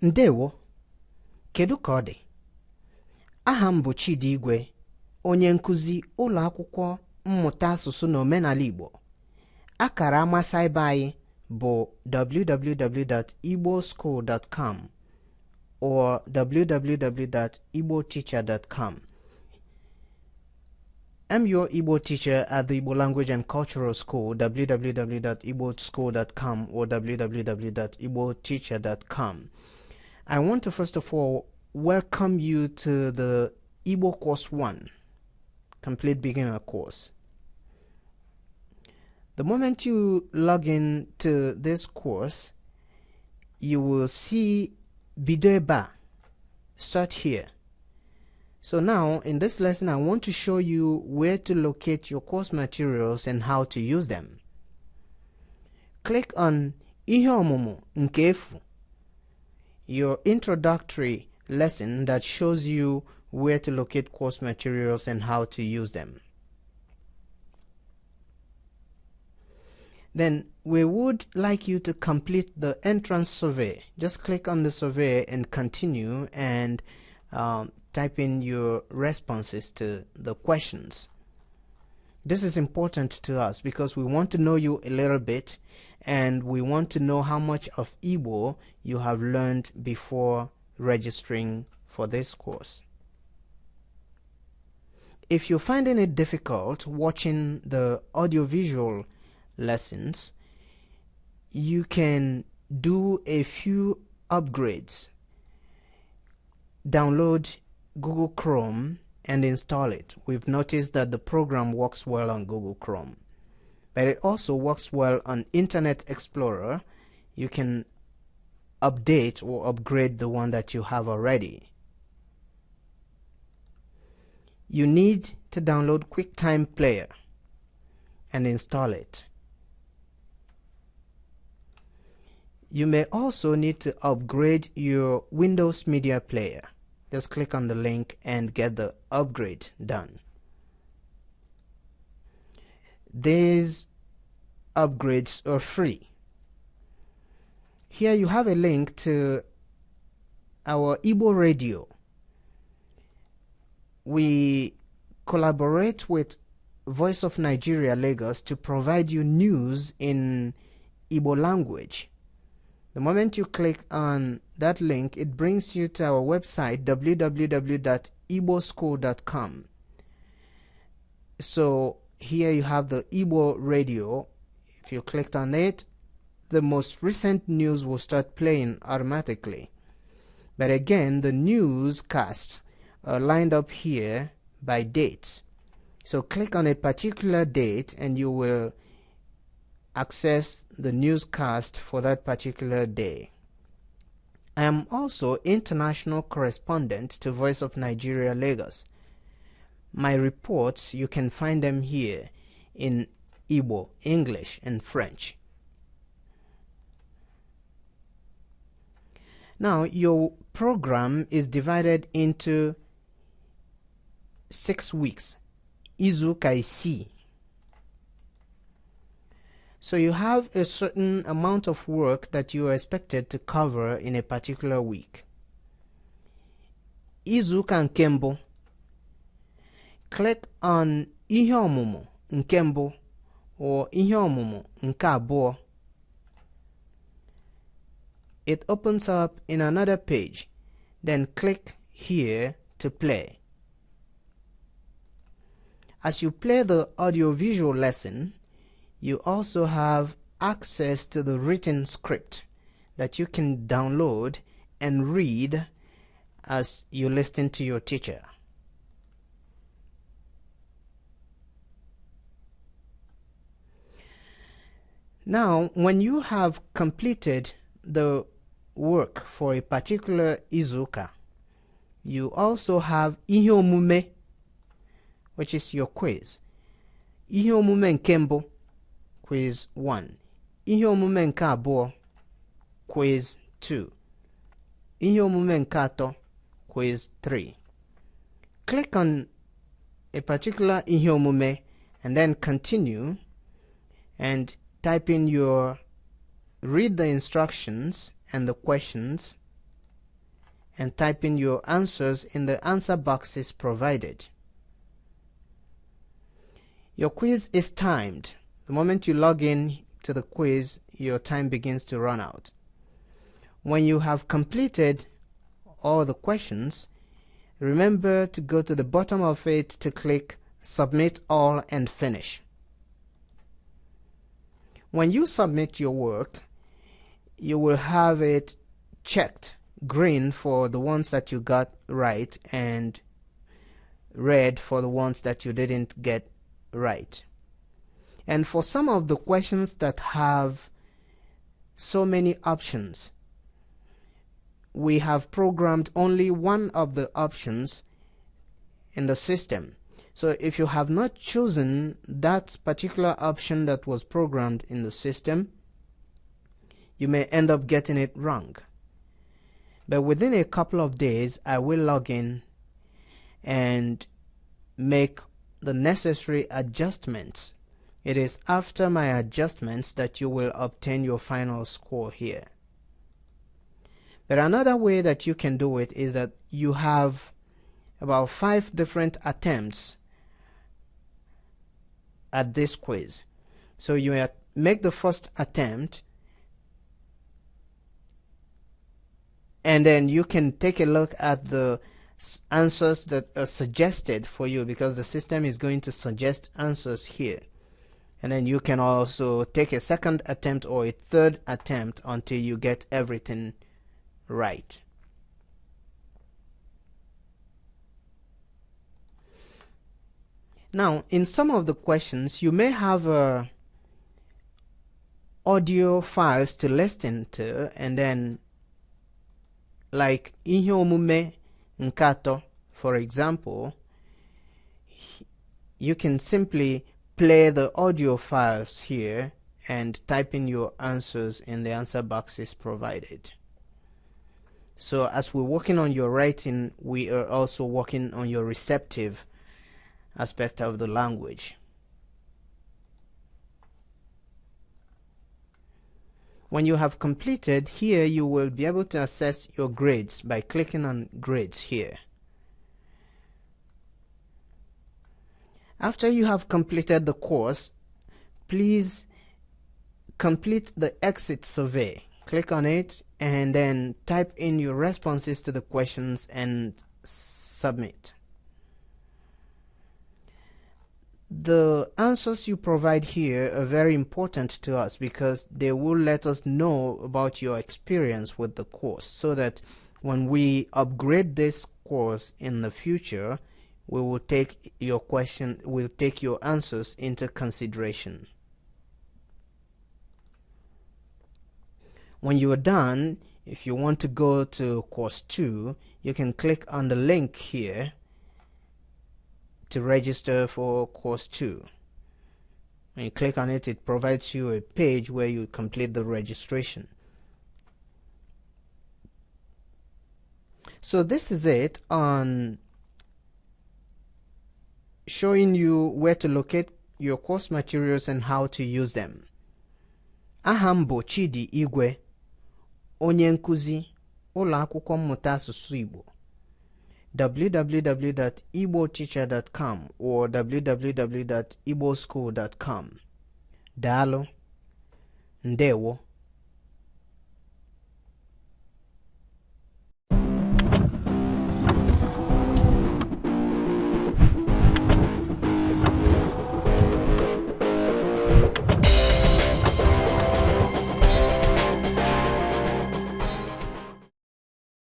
Ndewo, kedu ka ọ dị? Aha m bụ Chidigwe, onye nkuzi ụlọ akwụkwọ mmụta asụsụ na omenala Igbo. Akara amasaibe anyị bụ www.igboschool.com or www.igboteacher.com. I'm your Igbo teacher at the Igbo Language and Cultural School, www.igboschool.com or www.igboteacher.com. I want to first of all welcome you to the Igbo Course 1, Complete Beginner Course. The moment you log in to this course, you will see Bidoeba. Start here. So now, in this lesson, I want to show you where to locate your course materials and how to use them. Click on Ihe Ọmụmụ nke Efu, your introductory lesson that shows you where to locate course materials and how to use them. Then we would like you to complete the entrance survey. Just click on the survey and continue and type in your responses to the questions. This is important to us because we want to know you a little bit and we want to know how much of Igbo you have learned before registering for this course. If you're finding it difficult watching the audiovisual lessons, you can do a few upgrades. Download Google Chrome and install it. We've noticed that the program works well on Google Chrome, but it also works well on Internet Explorer. You can update or upgrade the one that you have already. You need to download QuickTime Player and install it. You may also need to upgrade your Windows Media Player. Just click on the link and get the upgrade done. These upgrades are free. Here you have a link to our Igbo radio. We collaborate with Voice of Nigeria, Lagos, to provide you news in Igbo language. The moment you click on that link, it brings you to our website, www.igboschool.com. So here you have the Igbo radio. If you clicked on it, the most recent news will start playing automatically. But again, the newscasts are lined up here by dates. So click on a particular date and you will access the newscast for that particular day. I am also international correspondent to Voice of Nigeria, Lagos. My reports, you can find them here in Igbo, English, and French. Now, your program is divided into 6 weeks. Izuka isi. So you have a certain amount of work that you are expected to cover in a particular week. Izuka nke mbụ. Click on Ihe Ọmụmụ nke mbụ or Ihe Ọmụmụ nke abụọ. It opens up in another page. Then click here to play. As you play the audiovisual lesson, you also have access to the written script that you can download and read as you listen to your teacher. Now, when you have completed the work for a particular Izuka, you also have Ihe Omume, which is your quiz. Ihe Omume nke mbụ, Quiz 1. Ihe Omume nke abụọ, Quiz 2. Ihe Omume nke atọ, Quiz 3. Click on a particular Ihe Omume and then continue and type in read the instructions and the questions and type in your answers in the answer boxes provided. Your quiz is timed. The moment you log in to the quiz, your time begins to run out. When you have completed all the questions, remember to go to the bottom of it to click Submit All and Finish. When you submit your work, you will have it checked green for the ones that you got right and red for the ones that you didn't get right. And for some of the questions that have so many options, we have programmed only one of the options in the system. So if you have not chosen that particular option that was programmed in the system, you may end up getting it wrong. But within a couple of days, I will log in and make the necessary adjustments. It is after my adjustments that you will obtain your final score here. But another way that you can do it is that you have about 5 different attempts at this quiz. So you make the first attempt, and then you can take a look at the answers that are suggested for you, because the system is going to suggest answers here. And then you can also take a second attempt or a third attempt until you get everything right. Now, in some of the questions, you may have audio files to listen to, and then like ihe omume nkato, for example, you can simply play the audio files here and type in your answers in the answer boxes provided. So as we're working on your writing, we are also working on your receptive aspect of the language. When you have completed, here you will be able to assess your grades by clicking on grades here. After you have completed the course, please complete the exit survey. Click on it and then type in your responses to the questions and submit. The answers you provide here are very important to us because they will let us know about your experience with the course, so that when we upgrade this course in the future, we will take your answers into consideration. When you are done, if you want to go to course 2, you can click on the link here to register for course 2. When you click on it, it provides you a page where you complete the registration. So this is it on showing you where to locate your course materials and how to use them. Aha m bụ Chidi Igwe, onye nkuzi ụlọ akwụkwọ mmụta asụsụ Igbo. www.igboteacher.com or www.igboschool.com. Daalụ, ndewo.